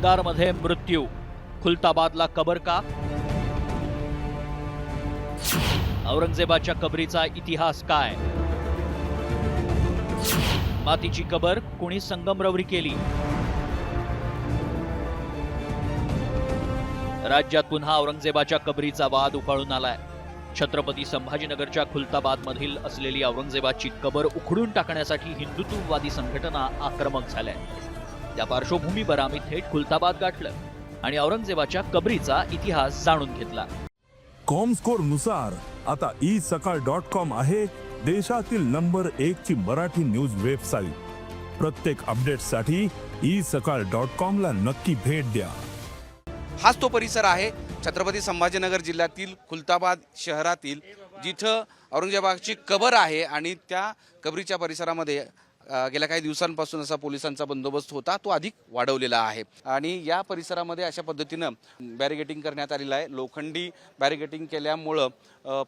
भंगारमध्ये मृत्यू, खुलताबादला कबर का? औरंगजेबाच्या कबरीचा इतिहास काय? मातीची कबर कोणी संगमरवरी केली? राज्यात पुन्हा औरंगजेबाच्या कबरीचा वाद उफाळून आलाय. छत्रपती संभाजीनगरच्या खुलताबादमधील असलेली औरंगजेबाची कबर उखडून टाकण्यासाठी हिंदुत्ववादी संघटना आक्रमक झाल्या. त्या पार्श्वभूमीवर आम्ही थेट खुलताबाद गाठलं आणि औरंगजेबाच्या कबरीचा इतिहास जाणून घेतला. कॉमस्कोर नुसार आता isakal.com आहे देशातील नंबर 1 ची मराठी न्यूज वेबसाईट. प्रत्येक अपडेटसाठी isakal.com ला नक्की भेट द्या. हाच तो परिसर आहे छत्रपती संभाजीनगर जिल्ह्यातील खुलताबाद शहरातील, जिथं औरंगजेबाची कबर आहे आणि त्या कबरीच्या परिसरामध्ये गेल्या काही दिवसांपासून असा पोलिसांचा बंदोबस्त होता, तो अधिक वाढवलेला आहे. आणि या परिसरामध्ये अशा पद्धतीनं बॅरिगेटिंग करण्यात आलेलं आहे. लोखंडी बॅरिगेटिंग केल्यामुळं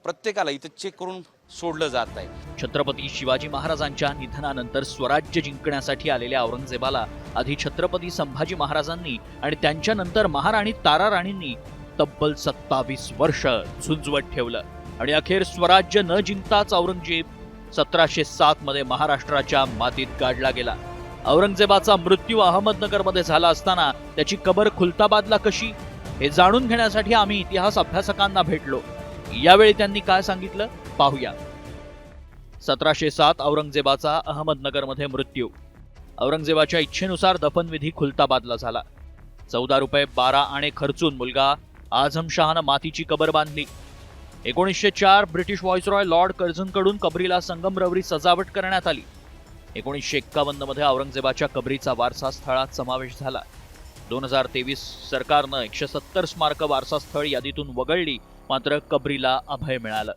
प्रत्येकाला इथं चेक करून सोडलं जात आहे. छत्रपती शिवाजी महाराजांच्या निधनानंतर स्वराज्य जिंकण्यासाठी आलेल्या औरंगजेबाला आधी छत्रपती संभाजी महाराजांनी आणि त्यांच्यानंतर महाराणी तारा राणींनी तब्बल 27 वर्ष झुंजवत ठेवलं आणि अखेर स्वराज्य न जिंकताच औरंगजेब 1707 मध्ये महाराष्ट्राच्या मातीत गाडला गेला. औरंगजेबाचा मृत्यू अहमदनगरमध्ये झाला असताना त्याची कबर खुलताबादला कशी, हे जाणून घेण्यासाठी आम्ही इतिहास अभ्यासकांना भेटलो. यावेळी त्यांनी काय सांगितलं पाहूया. 1707 औरंगजेबाचा अहमदनगरमध्ये मृत्यू. औरंगजेबाच्या इच्छेनुसार दफनविधी खुलताबादला झाला. 14 रुपये 12 आणे खर्चून मुलगा आझम शहानं मातीची कबर बांधली. 1904 ब्रिटिश व्हाईसरॉय लॉर्ड कर्झनकडून कबरीला संगमरवरी सजावट करण्यात आली. 1951 मध्ये औरंगजेबाच्या कबरीचा वारसा स्थळात समावेश झाला. 2023 सरकारनं 170 स्मारक वारसा स्थळ यादीतून वगळली, मात्र कबरीला अभय मिळालं.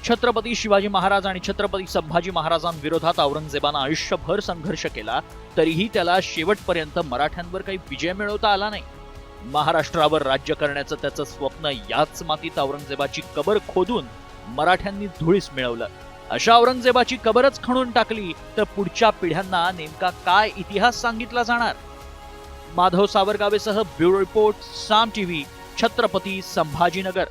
छत्रपती शिवाजी महाराज आणि छत्रपती संभाजी महाराजांविरोधात औरंगजेबानं आयुष्यभर संघर्ष केला, तरीही त्याला शेवटपर्यंत मराठ्यांवर काही विजय मिळवता आला नाही. महाराष्ट्रावर राज्य करण्याचं त्याचं स्वप्न याच मातीत औरंगजेबाची कबर खोदून मराठ्यांनी धुळीस मिळवलं. अशा औरंगजेबाची कबरच खणून टाकली तर पुढच्या पिढ्यांना नेमका काय इतिहास सांगितला जाणार? माधव सावरगावेसह ब्युरो रिपोर्ट, साम टीव्ही, छत्रपती संभाजीनगर.